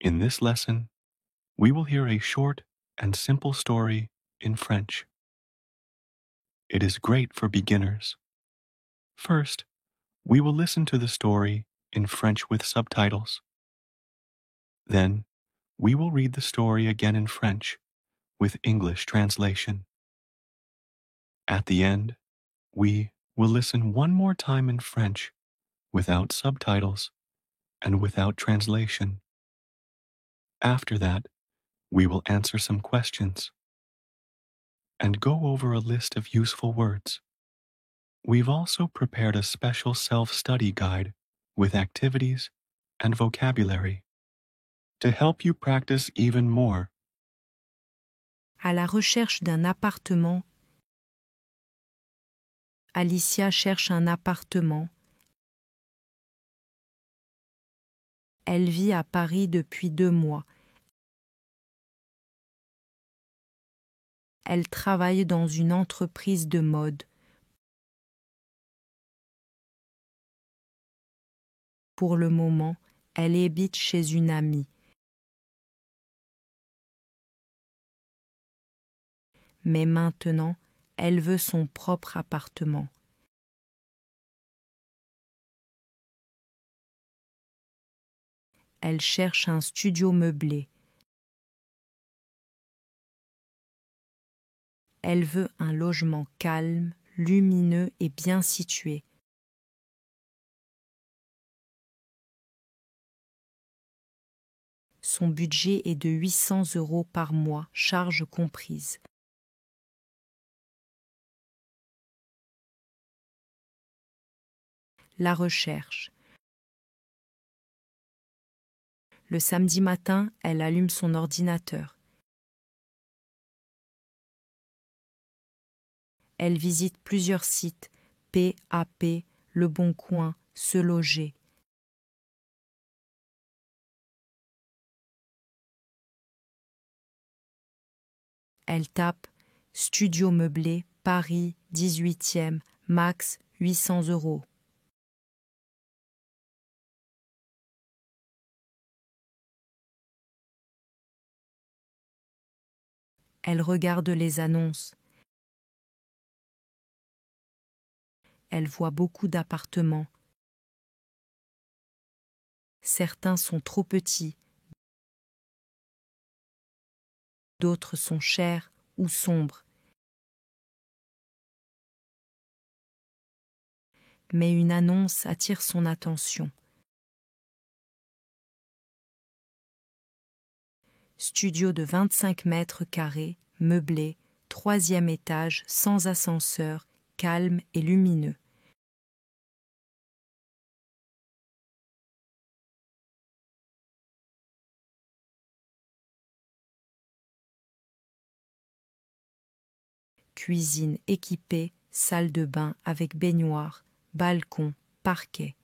In this lesson, we will hear a short and simple story in French. It is great for beginners. First, we will listen to the story in French with subtitles. Then, we will read the story again in French with English translation. At the end, we will listen one more time in French without subtitles and without translation. After that, we will answer some questions and go over a list of useful words. We've also prepared a special self-study guide with activities and vocabulary to help you practice even more. À la recherche d'un appartement. Alicia cherche un appartement. Elle vit à Paris depuis 2 mois. Elle travaille dans une entreprise de mode. Pour le moment, elle habite chez une amie. Mais maintenant, elle veut son propre appartement. Elle cherche un studio meublé. Elle veut un logement calme, lumineux et bien situé. Son budget est de 800 € par mois, charges comprises. La recherche. Le samedi matin, elle allume son ordinateur. Elle visite plusieurs sites, PAP, Le Bon Coin, Se Loger. Elle tape studio meublé, Paris, 18e, max 800 €. Elle regarde les annonces. Elle voit beaucoup d'appartements. Certains sont trop petits. D'autres sont chers ou sombres. Mais une annonce attire son attention. Studio de 25 mètres carrés, meublé, 3e étage, sans ascenseur, calme et lumineux. Cuisine équipée, salle de bain avec baignoire, balcon, parquet.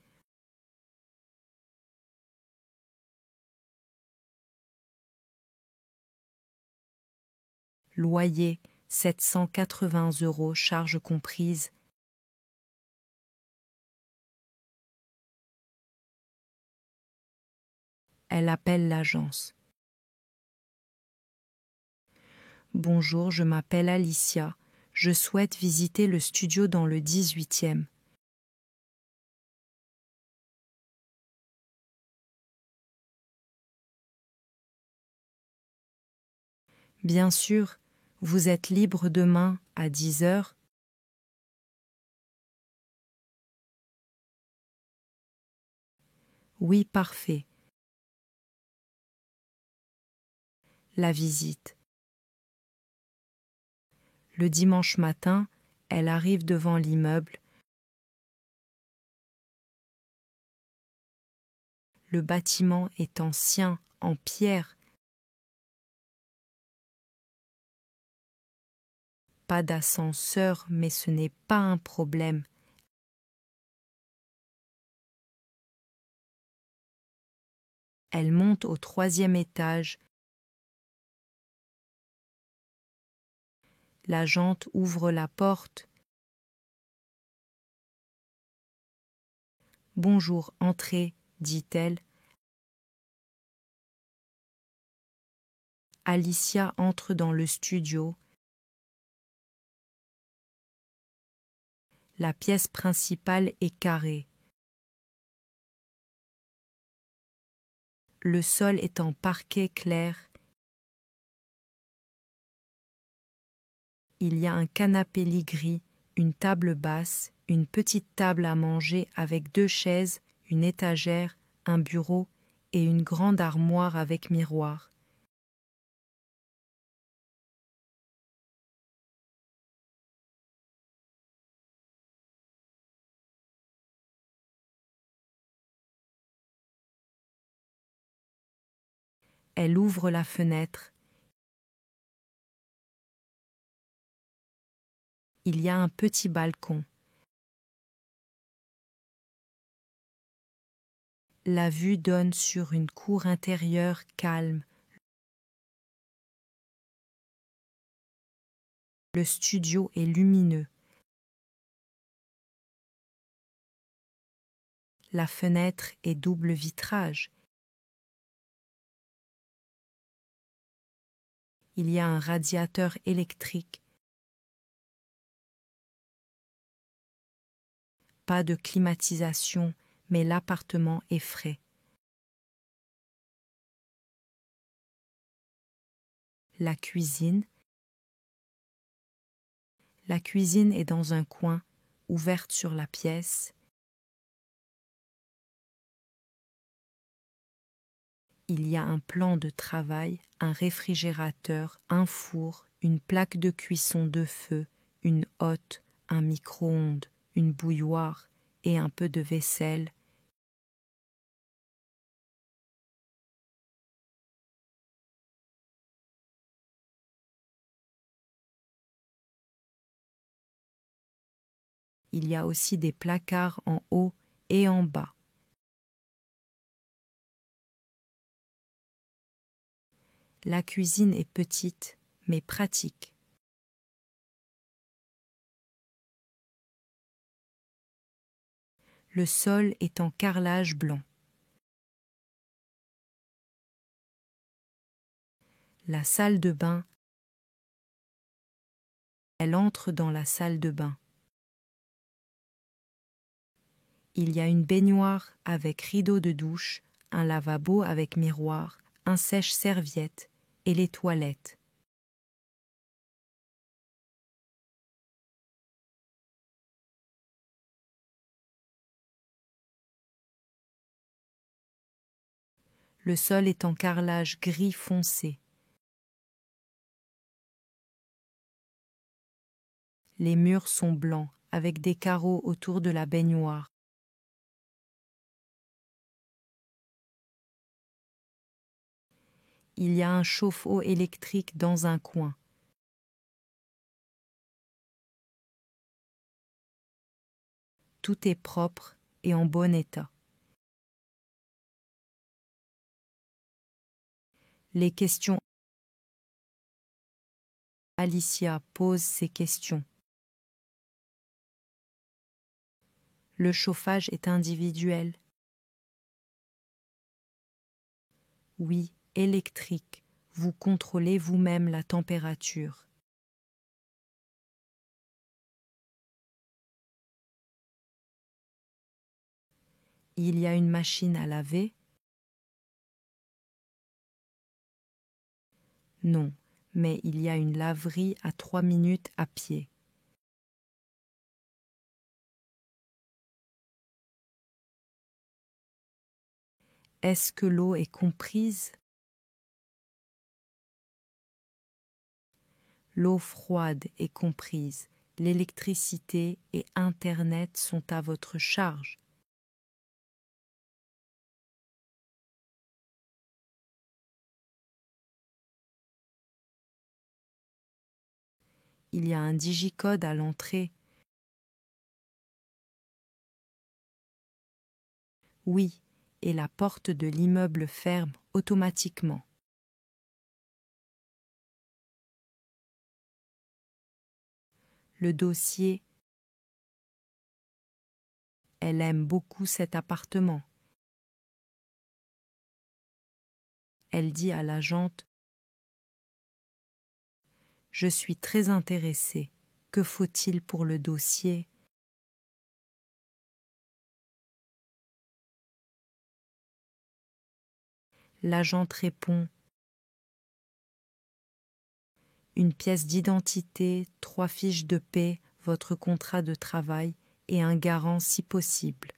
Loyer 780 €, charges comprises. Elle appelle l'agence. Bonjour, je m'appelle Alicia. Je souhaite visiter le studio dans le 18e. Bien sûr, vous êtes libre demain à 10 h. Oui, parfait. La visite. Le dimanche matin, elle arrive devant l'immeuble. Le bâtiment est ancien, en pierre. Pas d'ascenseur, mais ce n'est pas un problème. Elle monte au 3e étage. L'agente ouvre la porte. Bonjour, entrez, dit-elle. Alicia entre dans le studio. La pièce principale est carrée. Le sol est en parquet clair. Il y a un canapé lit gris, une table basse, une petite table à manger avec 2 chaises, une étagère, un bureau et une grande armoire avec miroir. Elle ouvre la fenêtre. Il y a un petit balcon. La vue donne sur une cour intérieure calme. Le studio est lumineux. La fenêtre est double vitrage. Il y a un radiateur électrique. Pas de climatisation, mais l'appartement est frais. La cuisine. La cuisine est dans un coin, ouverte sur la pièce. Il y a un plan de travail, un réfrigérateur, un four, une plaque de cuisson de feu, une hotte, un micro-ondes, une bouilloire et un peu de vaisselle. Il y a aussi des placards en haut et en bas. La cuisine est petite, mais pratique. Le sol est en carrelage blanc. La salle de bain. Elle entre dans la salle de bain. Il y a une baignoire avec rideau de douche, un lavabo avec miroir, un sèche-serviette et les toilettes. Le sol est en carrelage gris foncé. Les murs sont blancs avec des carreaux autour de la baignoire. Il y a un chauffe-eau électrique dans un coin. Tout est propre et en bon état. Les questions. Alicia pose ses questions. Le chauffage est individuel. Oui, électrique. Vous contrôlez vous-même la température. Il y a une machine à laver? Non, mais il y a une laverie à 3 minutes à pied. Est-ce que l'eau est comprise? L'eau froide est comprise. L'électricité et Internet sont à votre charge. Il y a un digicode à l'entrée. Oui, et la porte de l'immeuble ferme automatiquement. Le dossier. Elle aime beaucoup cet appartement. Elle dit à l'agente Je suis très intéressée. Que faut-il pour le dossier? L'agente répond: une pièce d'identité, 3 fiches de paie, votre contrat de travail et un garant si possible.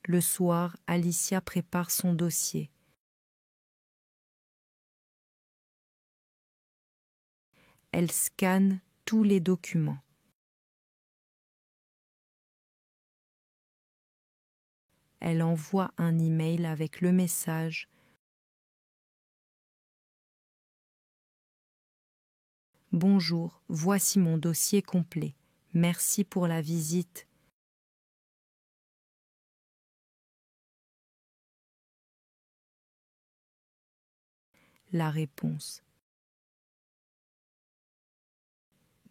Le soir, Alicia prépare son dossier. Elle scanne tous les documents. Elle envoie un email avec le message: bonjour, voici mon dossier complet. Merci pour la visite. La réponse.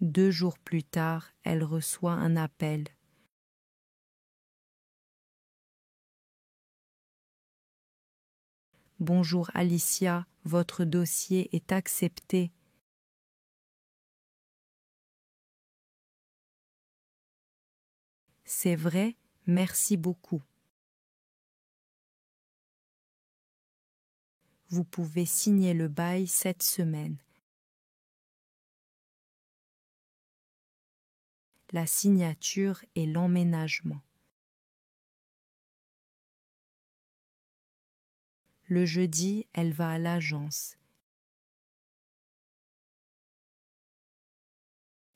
2 jours plus tard, elle reçoit un appel. Bonjour Alicia, votre dossier est accepté. C'est vrai, merci beaucoup. Vous pouvez signer le bail cette semaine. La signature et l'emménagement. Le jeudi, elle va à l'agence.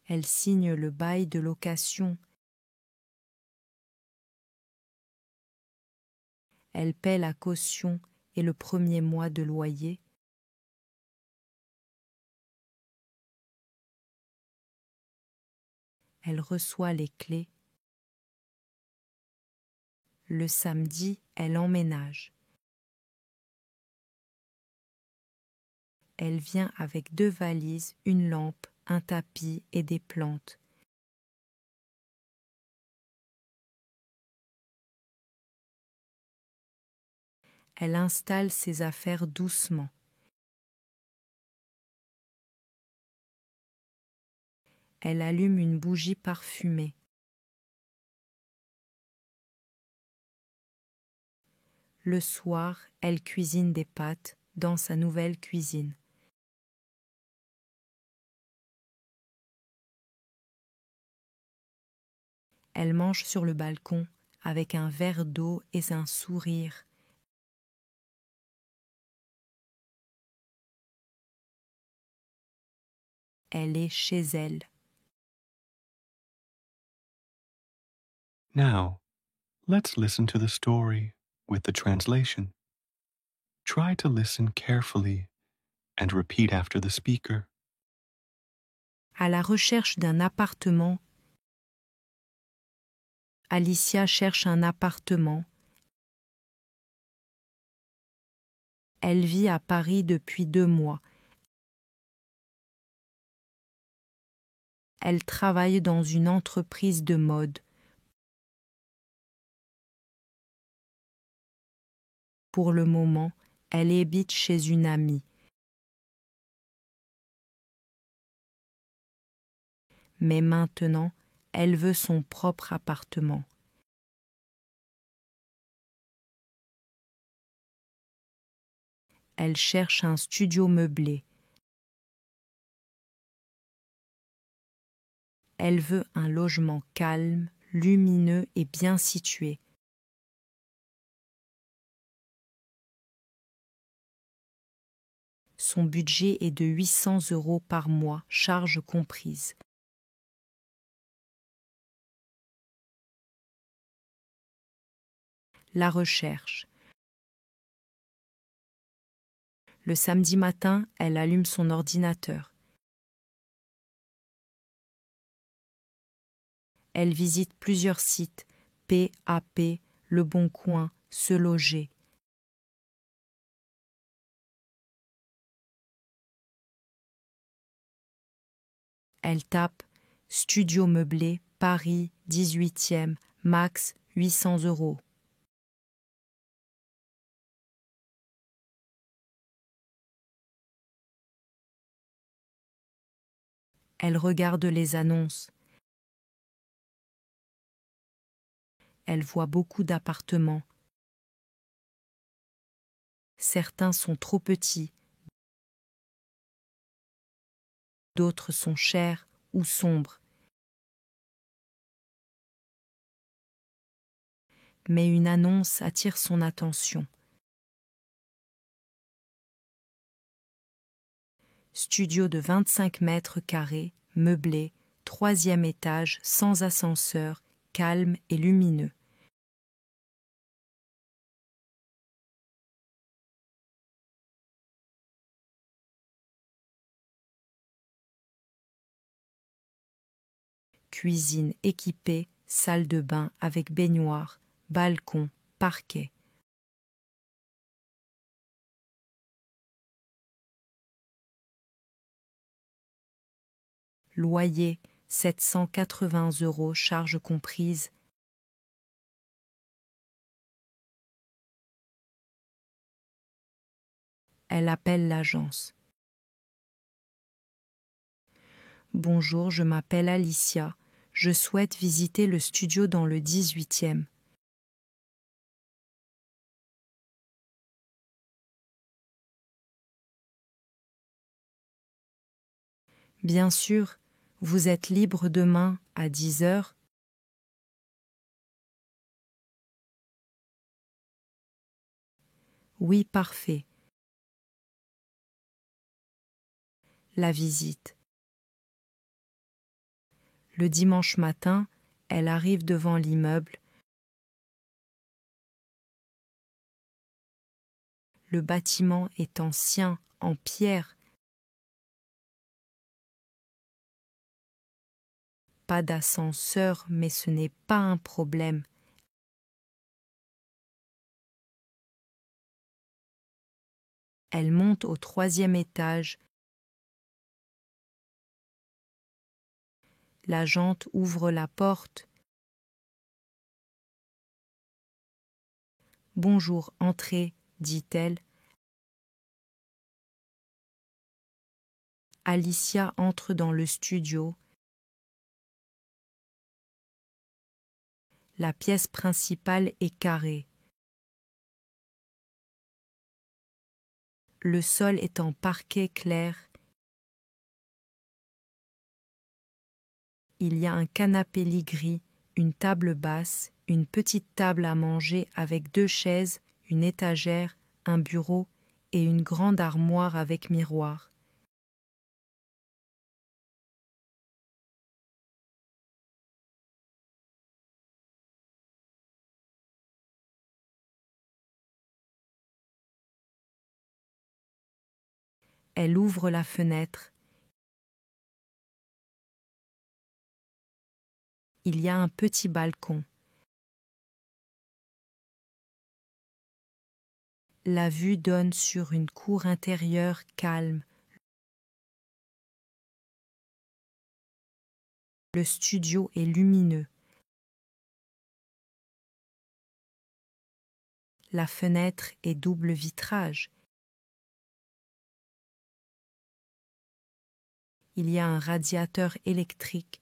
Elle signe le bail de location. Elle paie la caution et le premier mois de loyer. Elle reçoit les clés. Le samedi, elle emménage. Elle vient avec 2 valises, une lampe, un tapis et des plantes. Elle installe ses affaires doucement. Elle allume une bougie parfumée. Le soir, elle cuisine des pâtes dans sa nouvelle cuisine. Elle mange sur le balcon avec un verre d'eau et un sourire. Elle est chez elle. Now, let's listen to the story with the translation. Try to listen carefully and repeat after the speaker. À la recherche d'un appartement, Alicia cherche un appartement. Elle vit à Paris depuis 2 mois. Elle travaille dans une entreprise de mode. Pour le moment, elle habite chez une amie. Mais maintenant, elle veut son propre appartement. Elle cherche un studio meublé. Elle veut un logement calme, lumineux et bien situé. Son budget est de 800 € par mois, charges comprises. La recherche. Le samedi matin, elle allume son ordinateur. Elle visite plusieurs sites, PAP, Le Bon Coin, Se Loger. Elle tape studio meublé, Paris, 18e, max 800 €. Elle regarde les annonces. Elle voit beaucoup d'appartements. Certains sont trop petits, d'autres sont chers ou sombres. Mais une annonce attire son attention. Studio de 25 mètres carrés, meublé, 3e étage, sans ascenseur, calme et lumineux. Cuisine équipée, salle de bain avec baignoire, balcon, parquet. Loyer 780 € charges comprises. Elle appelle l'agence. Bonjour, je m'appelle Alicia. Je souhaite visiter le studio dans le 18e. Bien sûr, vous êtes libre demain à 10 heures. Oui, parfait. La visite. Le dimanche matin, elle arrive devant l'immeuble. Le bâtiment est ancien, en pierre. Pas d'ascenseur, mais ce n'est pas un problème. Elle monte au 3e étage. L'agente ouvre la porte. Bonjour, entrez, dit-elle. Alicia entre dans le studio. La pièce principale est carrée. Le sol est en parquet clair. Il y a un canapé lit gris, une table basse, une petite table à manger avec 2 chaises, une étagère, un bureau et une grande armoire avec miroir. Elle ouvre la fenêtre. Il y a un petit balcon. La vue donne sur une cour intérieure calme. Le studio est lumineux. La fenêtre est double vitrage. Il y a un radiateur électrique.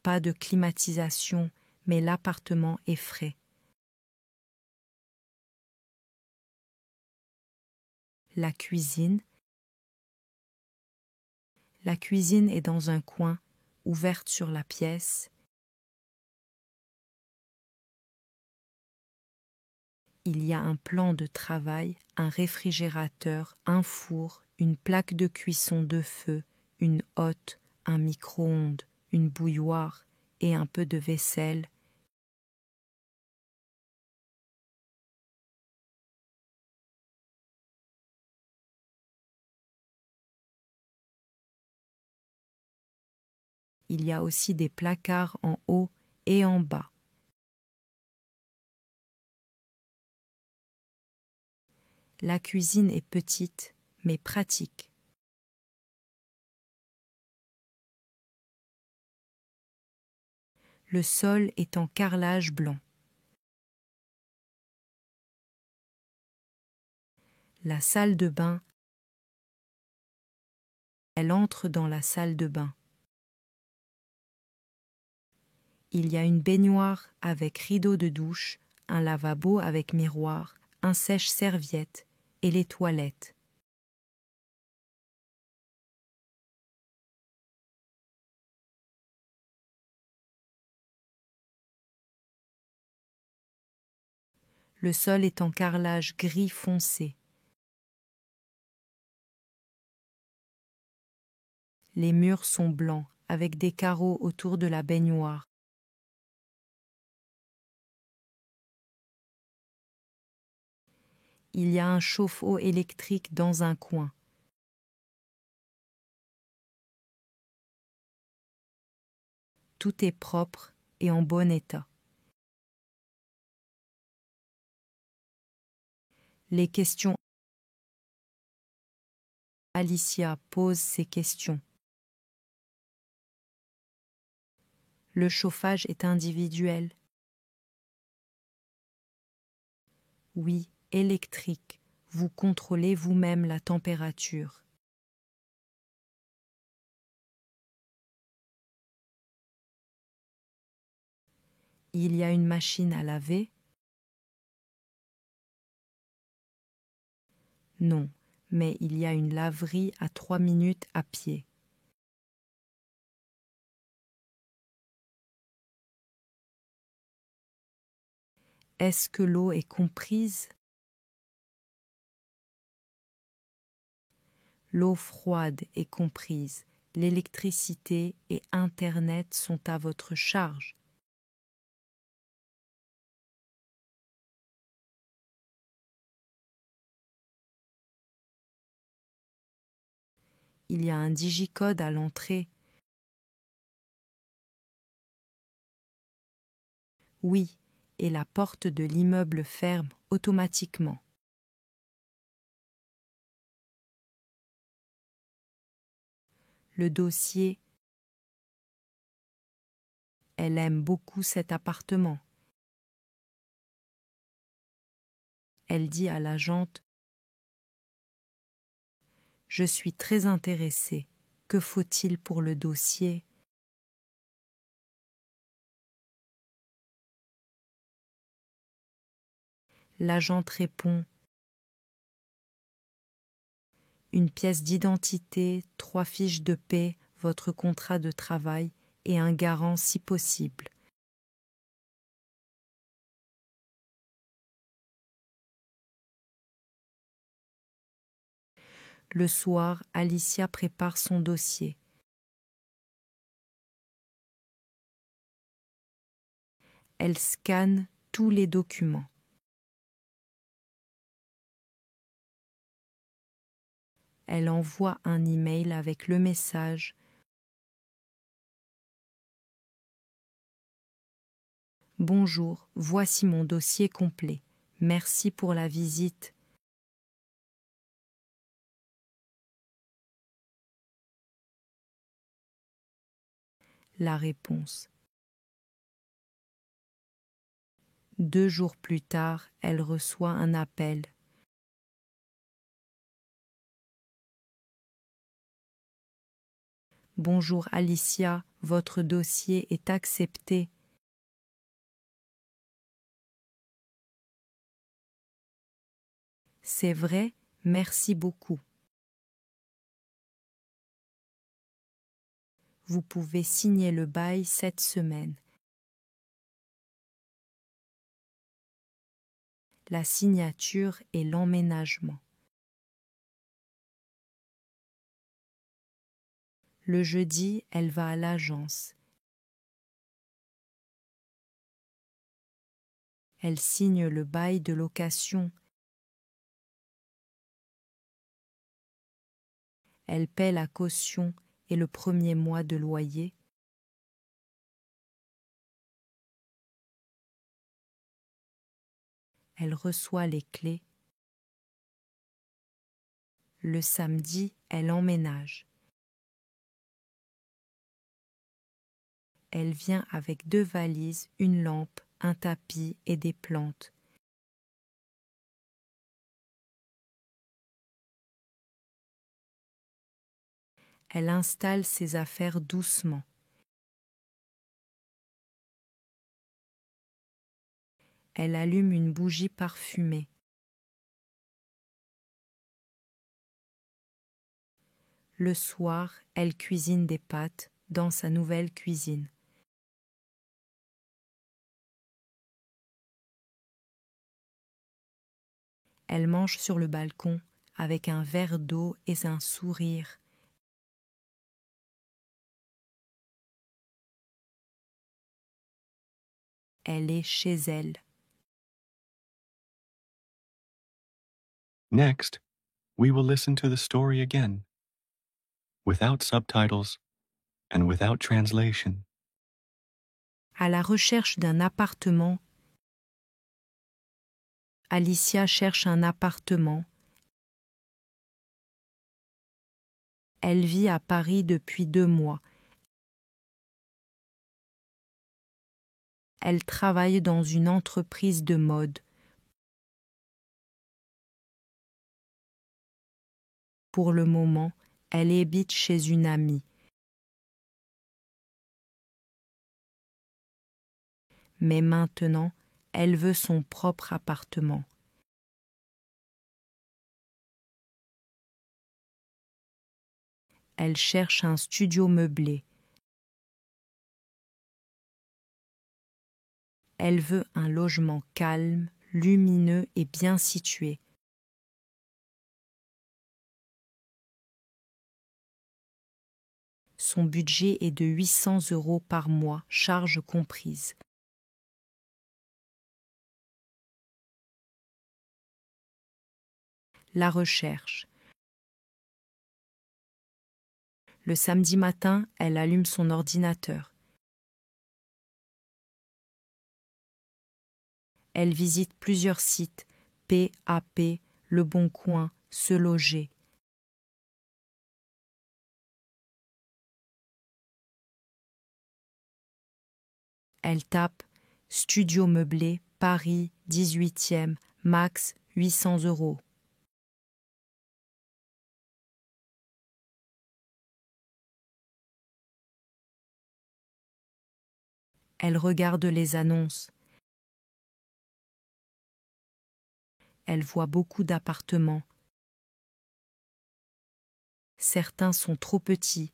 Pas de climatisation, mais l'appartement est frais. La cuisine. La cuisine est dans un coin, ouverte sur la pièce. Il y a un plan de travail, un réfrigérateur, un four, une plaque de cuisson de feu, une hotte, un micro-ondes, une bouilloire et un peu de vaisselle. Il y a aussi des placards en haut et en bas. La cuisine est petite, mais pratique. Le sol est en carrelage blanc. La salle de bain Elle entre dans la salle de bain. Il y a une baignoire avec rideau de douche, un lavabo avec miroir, un sèche-serviette et les toilettes. Le sol est en carrelage gris foncé. Les murs sont blancs avec des carreaux autour de la baignoire. Il y a un chauffe-eau électrique dans un coin. Tout est propre et en bon état. Les questions. Alicia pose ses questions. Le chauffage est individuel. Oui, électrique. Vous contrôlez vous-même la température. Il y a une machine à laver? Non, mais il y a une laverie à 3 minutes à pied. Est-ce que l'eau est comprise? L'eau froide est comprise. L'électricité et Internet sont à votre charge. Il y a un digicode à l'entrée. Oui, et la porte de l'immeuble ferme automatiquement. Le dossier. Elle aime beaucoup cet appartement. Elle dit à l'agente: Je suis très intéressée. Que faut-il pour le dossier? L'agente répond: Une pièce d'identité, 3 fiches de paie, votre contrat de travail et un garant si possible. Le soir, Alicia prépare son dossier. Elle scanne tous les documents. Elle envoie un email avec le message: Bonjour, voici mon dossier complet. Merci pour la visite. La réponse. 2 jours plus tard, elle reçoit un appel. Bonjour Alicia, votre dossier est accepté. C'est vrai, merci beaucoup. Vous pouvez signer le bail cette semaine. La signature et l'emménagement. Le jeudi, elle va à l'agence. Elle signe le bail de location. Elle paie la caution et le premier mois de loyer. Elle reçoit les clés. Le samedi, elle emménage. Elle vient avec 2 valises, une lampe, un tapis et des plantes. Elle installe ses affaires doucement. Elle allume une bougie parfumée. Le soir, elle cuisine des pâtes dans sa nouvelle cuisine. Elle mange sur le balcon avec un verre d'eau et un sourire. Elle est chez elle. Next, we will listen to the story again, without subtitles and without translation. À la recherche d'un appartement, Alicia cherche un appartement. Elle vit à Paris depuis 2 mois. Elle travaille dans une entreprise de mode. Pour le moment, elle habite chez une amie. Mais maintenant, elle veut son propre appartement. Elle cherche un studio meublé. Elle veut un logement calme, lumineux et bien situé. Son budget est de 800 € par mois, charges comprises. La recherche. Le samedi matin, elle allume son ordinateur. Elle visite plusieurs sites, PAP, Le Bon Coin, Se Loger. Elle tape studio meublé, Paris, 18e, max 800 €. Elle regarde les annonces. Elle voit beaucoup d'appartements. Certains sont trop petits,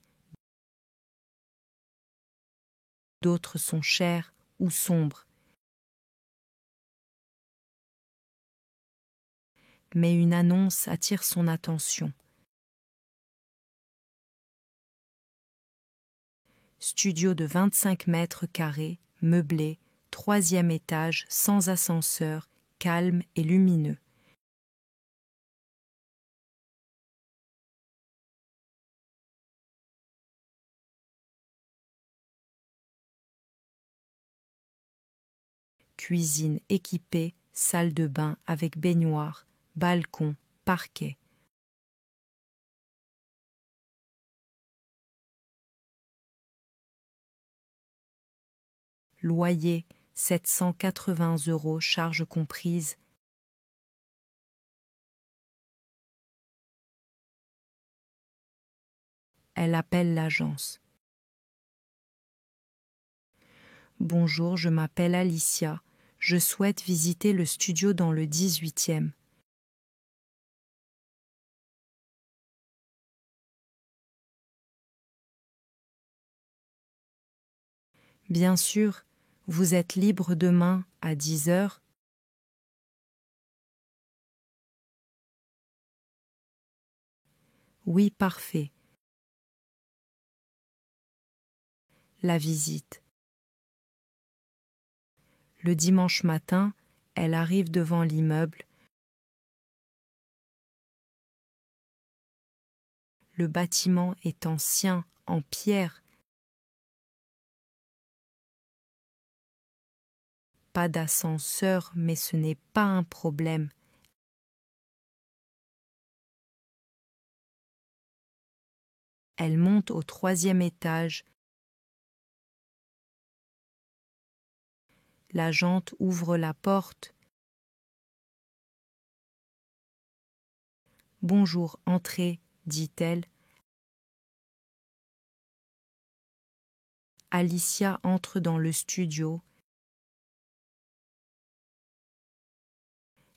d'autres sont chers ou sombres. Mais une annonce attire son attention. Studio de 25 mètres carrés, meublé, 3e étage, sans ascenseur, calme et lumineux. Cuisine équipée, salle de bain avec baignoire, balcon, parquet. Loyer 780 €, charges comprises. Elle appelle l'agence. Bonjour, je m'appelle Alicia. Je souhaite visiter le studio dans le 18e. Bien sûr, vous êtes libre demain à 10 h. Oui, parfait. La visite. Le dimanche matin, elle arrive devant l'immeuble. Le bâtiment est ancien, en pierre. Pas d'ascenseur, mais ce n'est pas un problème. Elle monte au 3e étage. L'agente ouvre la porte. Bonjour, entrez, dit-elle. Alicia entre dans le studio.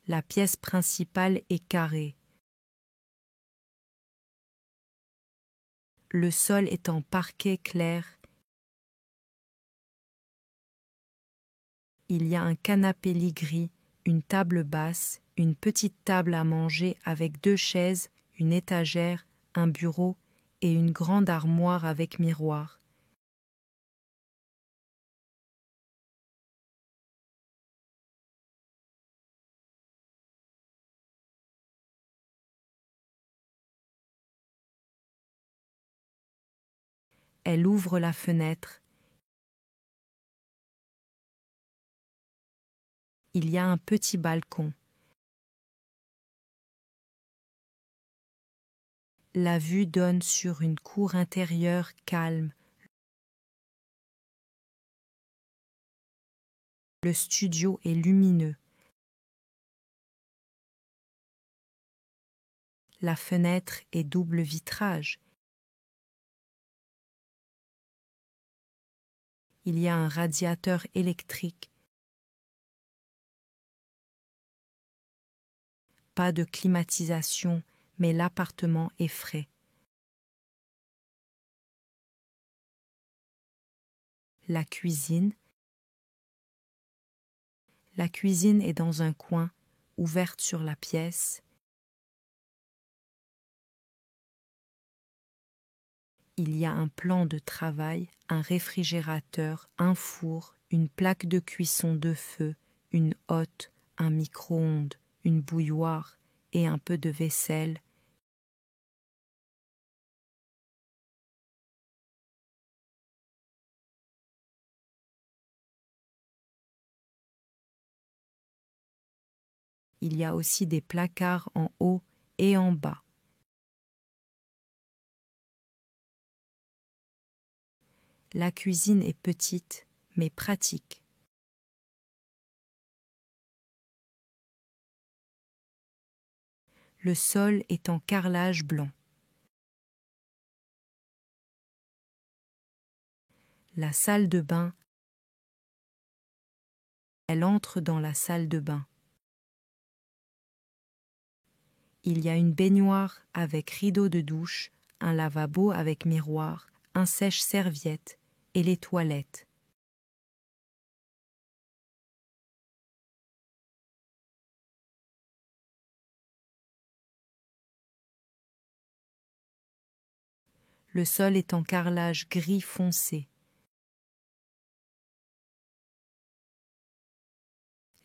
La pièce principale est carrée. Le sol est en parquet clair. Il y a un canapé lit gris, une table basse, une petite table à manger avec 2 chaises, une étagère, un bureau et une grande armoire avec miroir. Elle ouvre la fenêtre. Il y a un petit balcon. La vue donne sur une cour intérieure calme. Le studio est lumineux. La fenêtre est double vitrage. Il y a un radiateur électrique. Pas de climatisation, mais l'appartement est frais. La cuisine. La cuisine est dans un coin, ouverte sur la pièce. Il y a un plan de travail, un réfrigérateur, un four, une plaque de cuisson de feu, une hotte, un micro-ondes, une bouilloire et un peu de vaisselle. Il y a aussi des placards en haut et en bas. La cuisine est petite, mais pratique. Le sol est en carrelage blanc. La salle de bain. Elle entre dans la salle de bain. Il y a une baignoire avec rideau de douche, un lavabo avec miroir, un sèche-serviette et les toilettes. Le sol est en carrelage gris foncé.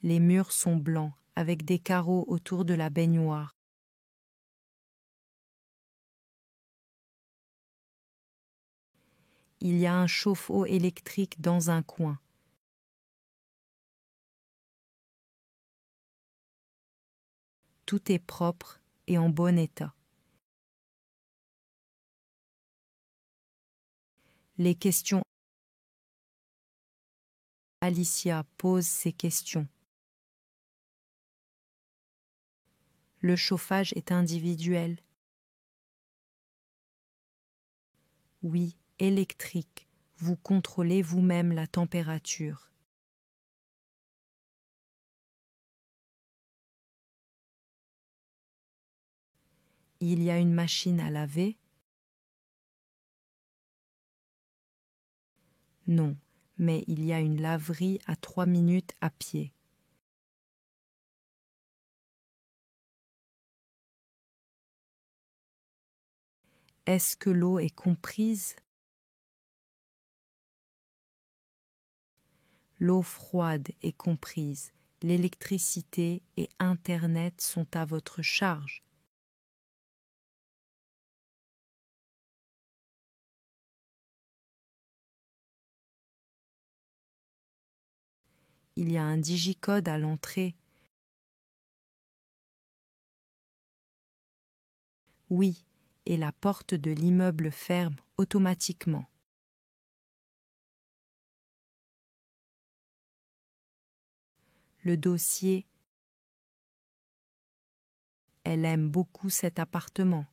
Les murs sont blancs avec des carreaux autour de la baignoire. Il y a un chauffe-eau électrique dans un coin. Tout est propre et en bon état. Les questions. Alicia pose ses questions. Le chauffage est individuel. Oui, électrique. Vous contrôlez vous-même la température. Il y a une machine à laver? Non, mais il y a une laverie à 3 minutes à pied. Est-ce que l'eau est comprise? L'eau froide est comprise. L'électricité et Internet sont à votre charge. Il y a un digicode à l'entrée. Oui, et la porte de l'immeuble ferme automatiquement. Le dossier. Elle aime beaucoup cet appartement.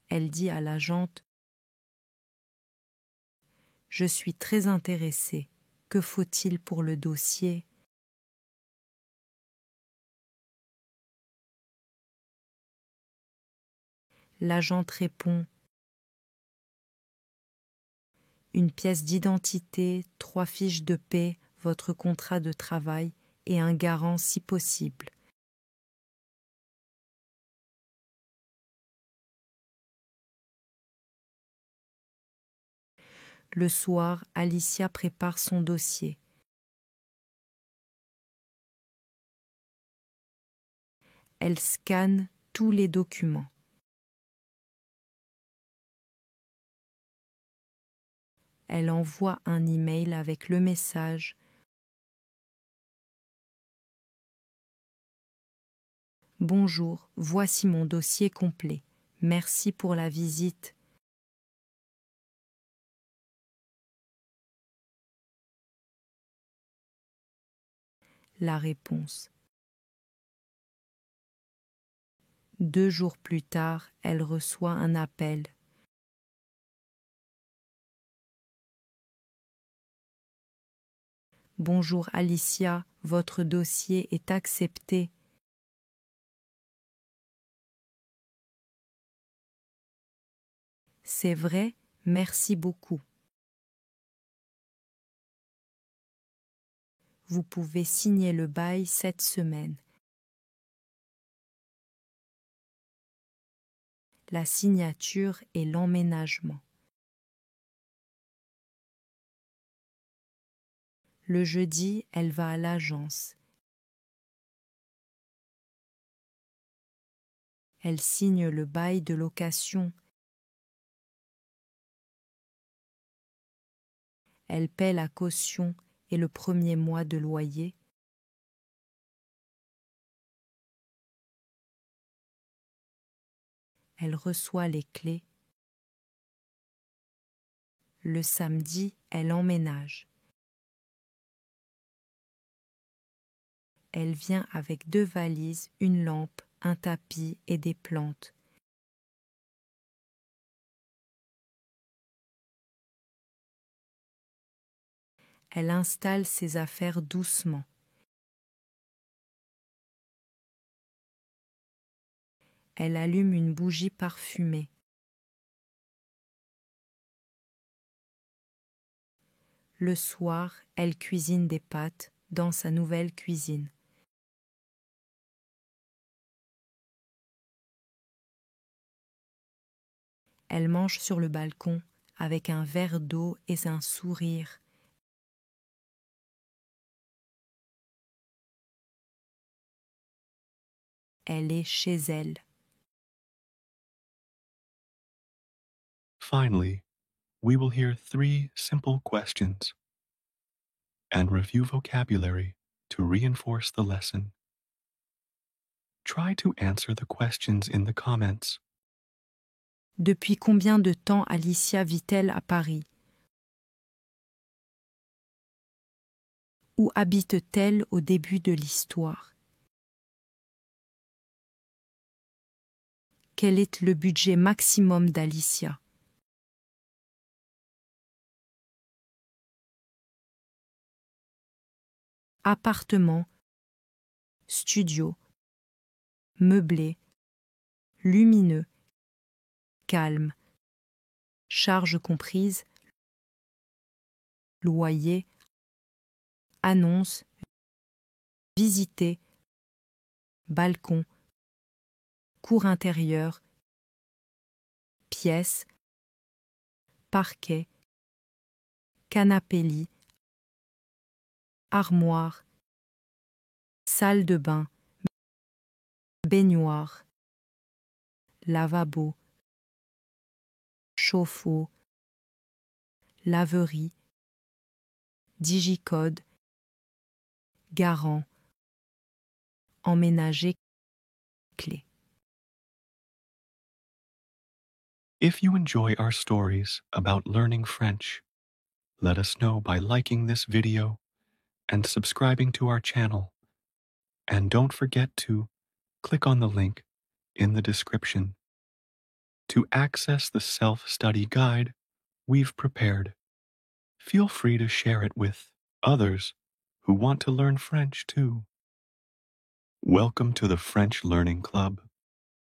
Elle dit à l'agente Je suis très intéressé. Que faut-il pour le dossier? L'agente répond: une pièce d'identité, 3 fiches de paie, votre contrat de travail et un garant si possible. Le soir, Alicia prépare son dossier. Elle scanne tous les documents. Elle envoie un email avec le message: bonjour, voici mon dossier complet. Merci pour la visite. La réponse. 2 jours plus tard, elle reçoit un appel. Bonjour Alicia, votre dossier est accepté. C'est vrai, merci beaucoup. Vous pouvez signer le bail cette semaine. La signature et l'emménagement. Le jeudi, elle va à l'agence. Elle signe le bail de location. Elle paie la caution et le premier mois de loyer. Elle reçoit les clés. Le samedi, elle emménage. Elle vient avec 2 valises, une lampe, un tapis et des plantes. Elle installe ses affaires doucement. Elle allume une bougie parfumée. Le soir, elle cuisine des pâtes dans sa nouvelle cuisine. Elle mange sur le balcon avec un verre d'eau et un sourire. Elle est chez elle. Finally, we will hear 3 simple questions and review vocabulary to reinforce the lesson. Try to answer the questions in the comments. Depuis combien de temps Alicia vit-elle à Paris? Où habite-t-elle au début de l'histoire? Quel est le budget maximum d'Alicia? Appartement, studio, meublé, lumineux, calme, charges comprises, loyer, annonce, visiter, balcon, cour intérieure, pièce, parquet, canapé-lit, armoire, salle de bain, baignoire, lavabo, chauffe-eau, laverie, digicode, garant, emménager, clé. If you enjoy our stories about learning French, let us know by liking this video and subscribing to our channel. And don't forget to click on the link in the description to access the self-study guide we've prepared. feel free to share it with others who want to learn French too. Welcome to the French Learning Club.